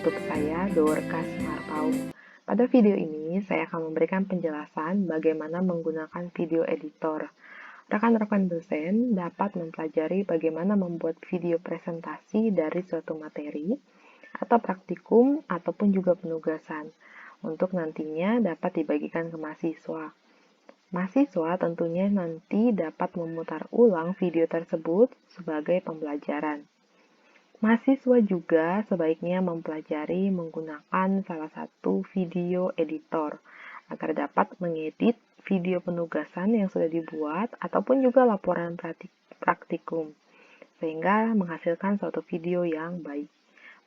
YouTube saya, Dorcas Marpaung. Pada video ini, saya akan memberikan penjelasan bagaimana menggunakan video editor. Rekan-rekan dosen dapat mempelajari bagaimana membuat video presentasi dari suatu materi, atau praktikum, ataupun juga penugasan, untuk nantinya dapat dibagikan ke mahasiswa. Mahasiswa tentunya nanti dapat memutar ulang video tersebut sebagai pembelajaran. Mahasiswa juga sebaiknya mempelajari menggunakan salah satu video editor agar dapat mengedit video penugasan yang sudah dibuat ataupun juga laporan praktikum, sehingga menghasilkan suatu video yang baik.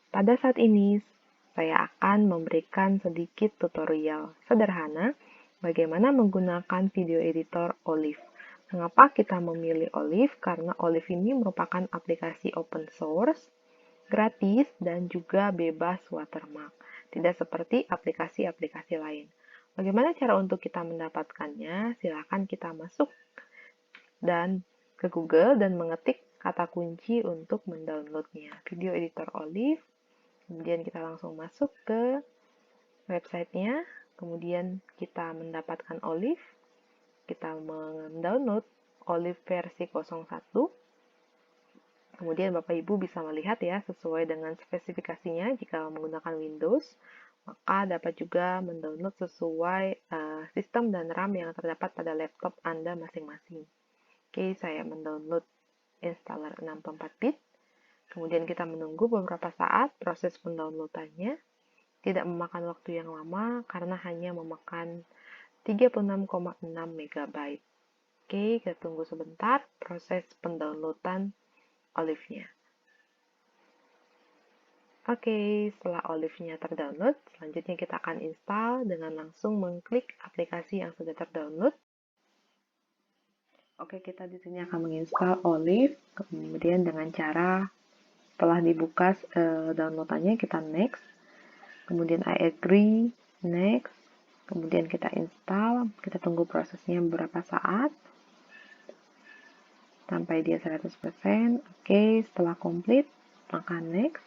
Pada saat ini, saya akan memberikan sedikit tutorial sederhana bagaimana menggunakan video editor Olive. Mengapa kita memilih Olive? Karena Olive ini merupakan aplikasi open source, gratis, dan juga bebas watermark. Tidak seperti aplikasi-aplikasi lain. Bagaimana cara untuk kita mendapatkannya? Silakan kita masuk dan ke Google dan mengetik kata kunci untuk mendownloadnya. Video editor Olive. Kemudian kita langsung masuk ke websitenya. Kemudian kita mendapatkan Olive. Kita mendownload Olive versi 01. Kemudian Bapak Ibu bisa melihat ya, sesuai dengan spesifikasinya jika menggunakan Windows, maka dapat juga mendownload sesuai sistem dan RAM yang terdapat pada laptop Anda masing-masing. Oke, saya mendownload installer 64-bit. Kemudian kita menunggu beberapa saat proses pendownloadannya. Tidak memakan waktu yang lama karena hanya memakan 36,6 MB. Oke, kita tunggu sebentar proses pendownloadan Olive-nya. Oke, setelah Olive-nya terdownload, selanjutnya kita akan install dengan langsung mengklik aplikasi yang sudah terdownload. Oke, kita di sini akan menginstal Olive, kemudian dengan cara setelah dibuka downloadannya kita next, kemudian I agree, next, kemudian kita install, kita tunggu prosesnya beberapa saat sampai dia 100%. Oke, setelah komplit, maka next.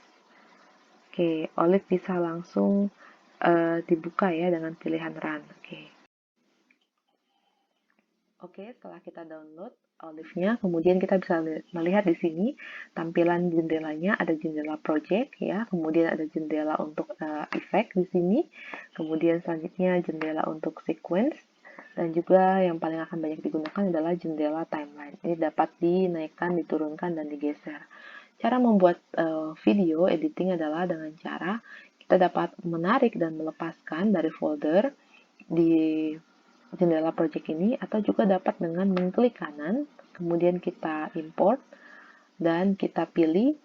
Oke, Olive bisa langsung dibuka ya dengan pilihan run. Oke, setelah kita download Olive-nya, kemudian kita bisa melihat di sini tampilan jendelanya, ada jendela project ya, kemudian ada jendela untuk efek di sini, kemudian selanjutnya jendela untuk sequence, dan juga yang paling akan banyak digunakan adalah jendela timeline. Ini dapat dinaikkan, diturunkan, dan digeser. Cara membuat video editing adalah dengan cara kita dapat menarik dan melepaskan dari folder di jendela project ini, atau juga dapat dengan mengklik kanan, kemudian kita import, dan kita pilih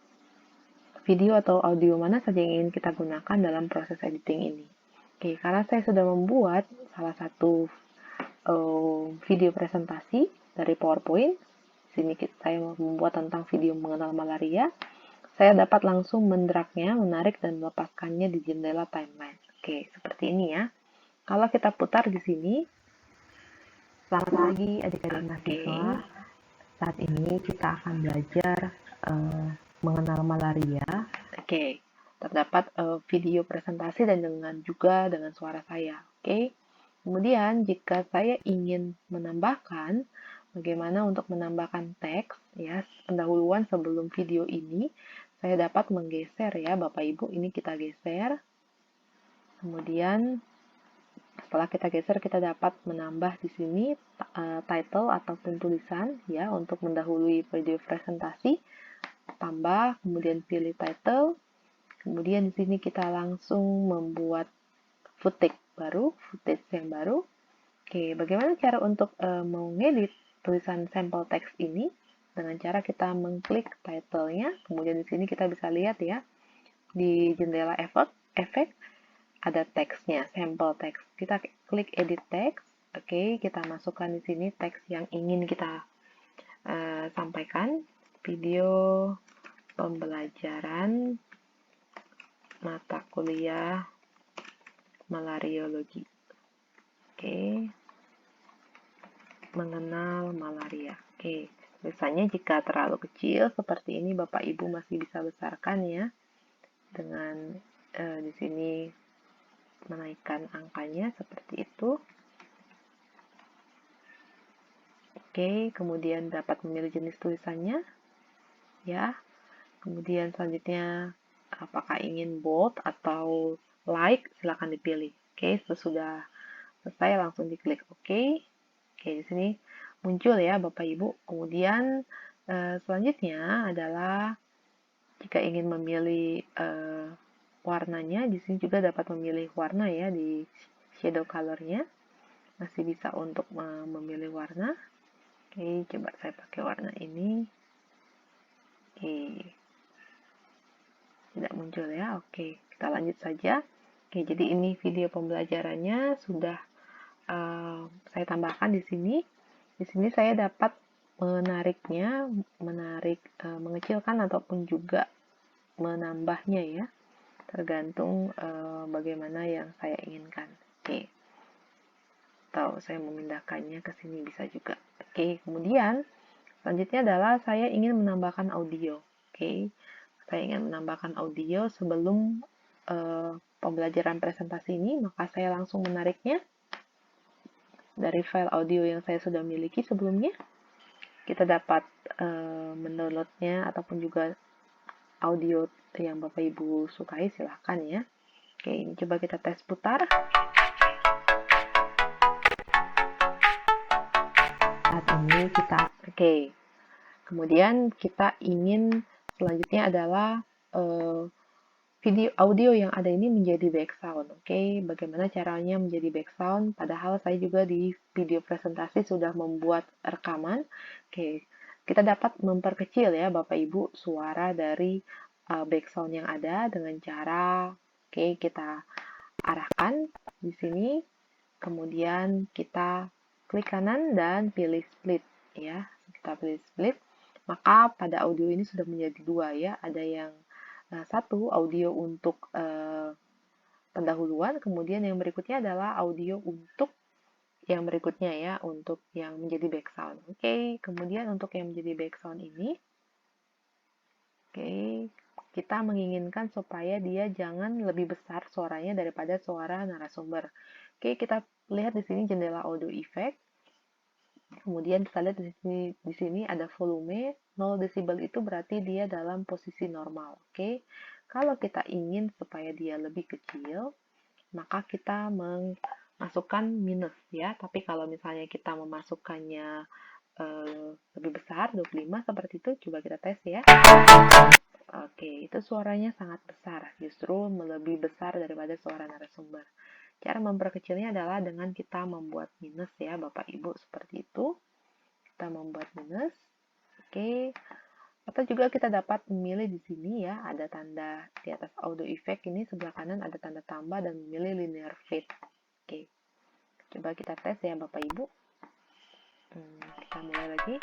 video atau audio mana saja yang ingin kita gunakan dalam proses editing ini. Oke, karena saya sudah membuat salah satu video presentasi dari PowerPoint. Sini saya membuat tentang video mengenal malaria. Saya dapat langsung mendragnya, menarik dan melepaskannya di jendela timeline. Oke, seperti ini ya. Kalau kita putar di sini, selamat pagi adik-adik mahasiswa. Saat ini kita akan belajar mengenal malaria. Oke, terdapat video presentasi dan juga dengan suara saya. Oke. Kemudian, jika saya ingin menambahkan, bagaimana untuk menambahkan teks, ya, pendahuluan sebelum video ini, saya dapat menggeser ya, Bapak Ibu, ini kita geser. Kemudian, setelah kita geser, kita dapat menambah di sini title ataupun tulisan, ya, untuk mendahului video presentasi. Tambah, kemudian pilih title. Kemudian di sini kita langsung membuat footage yang baru. Oke, bagaimana cara untuk mengedit tulisan sampel teks ini? Dengan cara kita mengklik title-nya, kemudian di sini kita bisa lihat ya, di jendela efek ada teksnya, sampel teks. Kita klik edit text. Oke, kita masukkan di sini teks yang ingin kita sampaikan. Video pembelajaran mata kuliah malariologi. Oke, mengenal malaria. Oke, misalnya jika terlalu kecil seperti ini, Bapak Ibu masih bisa besarkan ya dengan di sini menaikkan angkanya seperti itu. Oke, kemudian dapat memilih jenis tulisannya, ya. Kemudian selanjutnya, apakah ingin bold atau light, silakan dipilih. Oke, sesudah selesai langsung diklik OK. Oke, di sini muncul ya Bapak Ibu. Kemudian selanjutnya adalah jika ingin memilih warnanya, di sini juga dapat memilih warna ya di shadow color-nya. Masih bisa untuk memilih warna. Oke, coba saya pakai warna ini. Oke, tidak muncul ya. Oke, kita lanjut saja. Oke, jadi ini video pembelajarannya sudah saya tambahkan di sini. Di sini saya dapat menariknya, mengecilkan ataupun juga menambahnya ya, tergantung bagaimana yang saya inginkan. Oke, atau saya memindahkannya ke sini bisa juga. Oke, kemudian selanjutnya adalah saya ingin menambahkan audio. Oke, saya ingin menambahkan audio sebelum pembelajaran presentasi ini, maka saya langsung menariknya dari file audio yang saya sudah miliki sebelumnya. Kita dapat mendownloadnya ataupun juga audio yang Bapak Ibu sukai, silahkan ya. Oke, ini coba kita tes putar. Saat ini kita, kemudian kita ingin selanjutnya adalah video audio yang ada ini menjadi background. Oke, bagaimana caranya menjadi background? Padahal saya juga di video presentasi sudah membuat rekaman. Oke, kita dapat memperkecil ya Bapak Ibu suara dari background yang ada dengan cara kita arahkan di sini, kemudian kita klik kanan dan pilih split ya. Kita pilih split, maka pada audio ini sudah menjadi dua ya. Ada yang satu audio untuk pendahuluan, kemudian yang berikutnya adalah audio untuk yang berikutnya ya, untuk yang menjadi background. Oke, kemudian untuk yang menjadi background ini, kita menginginkan supaya dia jangan lebih besar suaranya daripada suara narasumber. Oke, kita lihat di sini jendela audio effect. Kemudian kita lihat di sini ada volume 0 decibel, itu berarti dia dalam posisi normal. Oke. Kalau kita ingin supaya dia lebih kecil, maka kita memasukkan minus ya. Tapi kalau misalnya kita memasukkannya lebih besar 25 seperti itu, coba kita tes ya. Oke, itu suaranya sangat besar, justru lebih besar daripada suara narasumber. Cara memperkecilnya adalah dengan kita membuat minus ya, Bapak Ibu, seperti itu. Kita membuat minus. Oke. Atau juga kita dapat memilih di sini ya, ada tanda di atas audio effect ini sebelah kanan ada tanda tambah dan memilih linear fit. Oke. Coba kita tes ya, Bapak Ibu. Kita mulai lagi.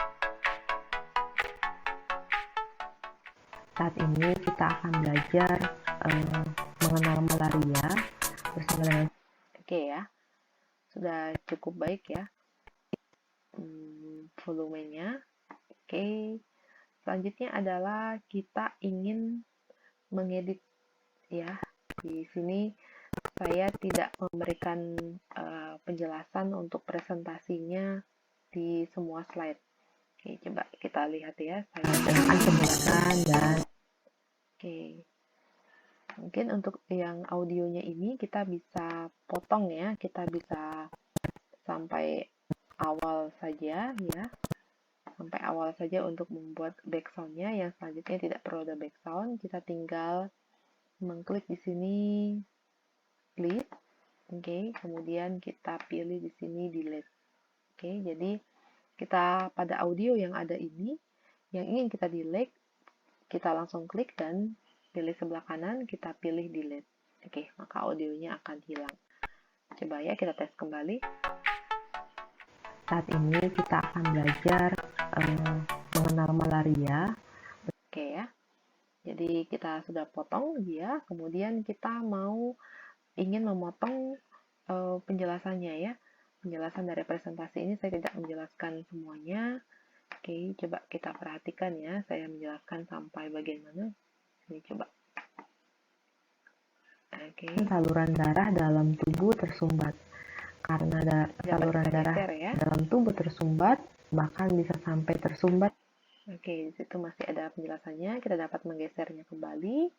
Saat ini kita akan belajar mengenal malaria bersama dengan ya, sudah cukup baik ya volumenya. Oke, selanjutnya adalah kita ingin mengedit ya. Di sini saya tidak memberikan penjelasan untuk presentasinya di semua slide. Oke, coba kita lihat ya. Saya akan penjelasan dan mungkin untuk yang audionya ini kita bisa potong ya, kita bisa sampai awal saja ya, sampai awal saja untuk membuat background-nya. Yang selanjutnya tidak perlu ada background, kita tinggal mengklik di sini delete. Kemudian kita pilih di sini delete. Jadi kita pada audio yang ada ini, yang ingin kita delete, kita langsung klik dan pilih sebelah kanan, kita pilih delete. Maka audionya akan hilang. Coba ya kita tes kembali. Saat ini kita akan belajar mengenal malaria. Ya. Jadi kita sudah potong dia, kemudian kita ingin memotong penjelasannya ya. Penjelasan dari presentasi ini saya tidak menjelaskan semuanya. Coba kita perhatikan ya, saya menjelaskan sampai bagian mana. Ini coba. Oke. Saluran darah dalam tubuh tersumbat. Karena saluran darah ya. dalam tubuh tersumbat, bahkan bisa sampai tersumbat. Oke, di situ masih ada penjelasannya. Kita dapat menggesernya kembali.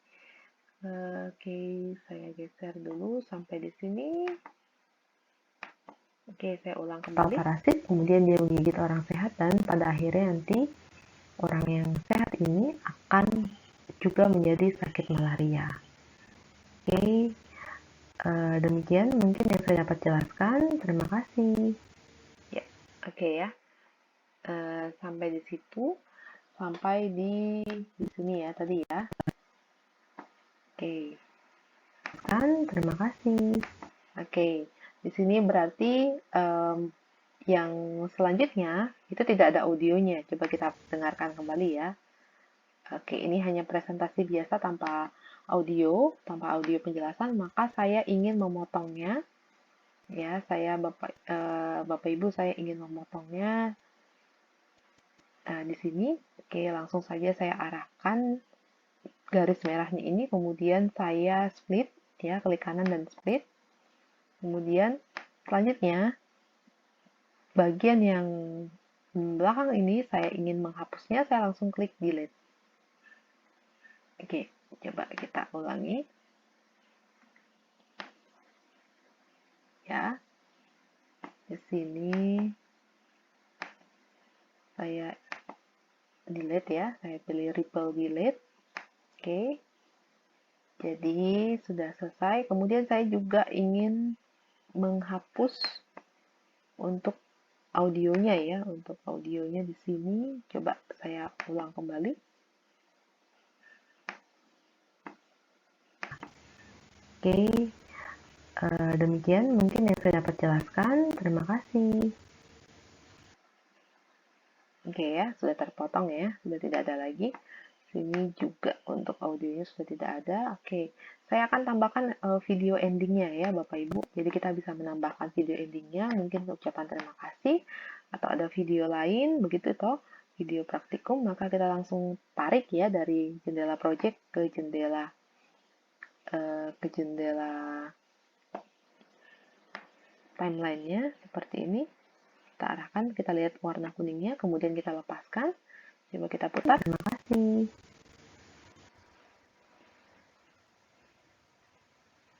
Oke, saya geser dulu sampai di sini. Oke, saya ulang kembali. Parasit, kemudian dia menggigit orang sehat, dan pada akhirnya nanti orang yang sehat ini akan juga menjadi sakit malaria. Oke, demikian mungkin yang saya dapat jelaskan. Terima kasih. Ya, oke ya. Sampai di situ, sampai di sini ya tadi ya. Oke. Terima kasih. Oke, di sini berarti yang selanjutnya itu tidak ada audionya. Coba kita dengarkan kembali ya. Oke, ini hanya presentasi biasa tanpa audio penjelasan, maka saya ingin memotongnya. Ya, saya Bapak Ibu, saya ingin memotongnya di sini. Oke, langsung saja saya arahkan garis merahnya ini, kemudian saya split ya, klik kanan dan split. Kemudian selanjutnya bagian yang belakang ini saya ingin menghapusnya, saya langsung klik delete. Oke, coba kita ulangi. Ya. Di sini saya delete ya, saya pilih ripple delete. Oke. Jadi sudah selesai. Kemudian saya juga ingin menghapus untuk audionya ya, untuk audionya di sini. Coba saya ulang kembali. Oke, demikian mungkin yang saya dapat jelaskan. Terima kasih. Oke ya, sudah terpotong ya, sudah tidak ada lagi. Sini juga untuk audionya sudah tidak ada. Oke, saya akan tambahkan video endingnya ya Bapak Ibu. Jadi kita bisa menambahkan video endingnya, mungkin ucapan terima kasih, atau ada video lain, begitu toh, video praktikum, maka kita langsung tarik ya dari jendela project ke jendela timelinenya seperti ini. Kita arahkan, kita lihat warna kuningnya, kemudian kita lepaskan. Coba kita putar. Terima kasih.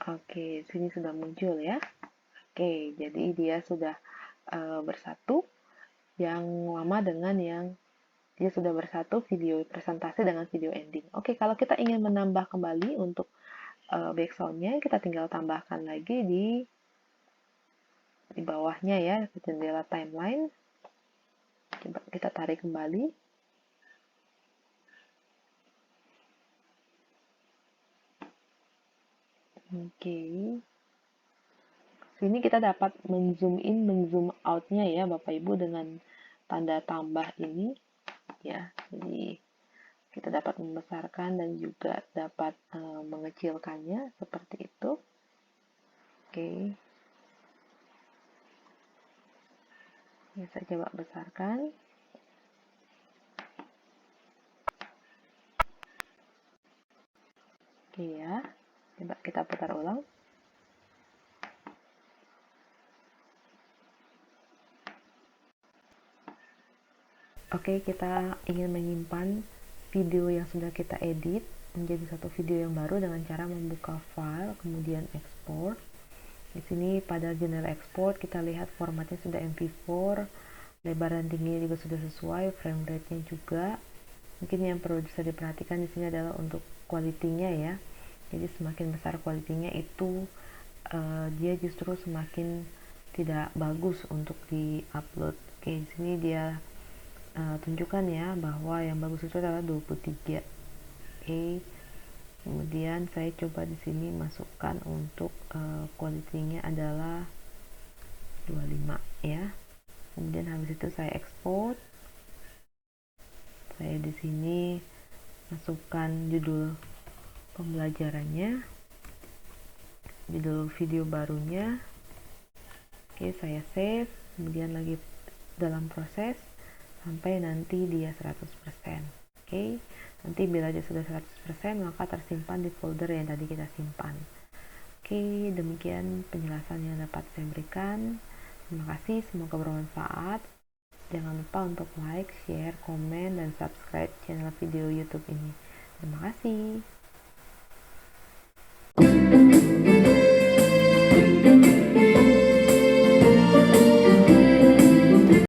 Oke, sini sudah muncul ya. Oke, jadi dia sudah bersatu. Yang lama dengan yang dia sudah bersatu video presentasi dengan video ending. Oke, kalau kita ingin menambah kembali untuk background-nya, kita tinggal tambahkan lagi di bawahnya ya, jendela timeline. Coba kita tarik kembali. Oke. Sini kita dapat men-zoom in, men-zoom out-nya ya Bapak Ibu dengan tanda tambah ini ya. Jadi kita dapat membesarkan dan juga dapat mengecilkannya seperti itu. Oke. Ini saya coba besarkan. Oke ya. Coba kita putar ulang. Oke, kita ingin menyimpan video yang sudah kita edit menjadi satu video yang baru dengan cara membuka file, kemudian ekspor. Di sini pada jendela ekspor kita lihat formatnya sudah MP4, lebar dan tingginya juga sudah sesuai, frame rate-nya juga. Mungkin yang perlu bisa diperhatikan di sini adalah untuk kualitinya ya. Jadi semakin besar kualitinya itu dia justru semakin tidak bagus untuk di-upload. Oke, di sini dia tunjukkan ya bahwa yang bagus itu adalah 23. Oke. Kemudian saya coba di sini masukkan untuk kualitinya adalah 25 ya. Kemudian habis itu saya ekspor. Saya di sini masukkan judul pembelajarannya, judul video barunya. Oke, saya save, kemudian lagi dalam proses sampai nanti dia 100%. Oke, nanti bila dia sudah 100% maka tersimpan di folder yang tadi kita simpan. Oke, demikian penjelasan yang dapat saya berikan. Terima kasih, semoga bermanfaat. Jangan lupa untuk like, share, komen, dan subscribe channel video YouTube ini. Terima kasih.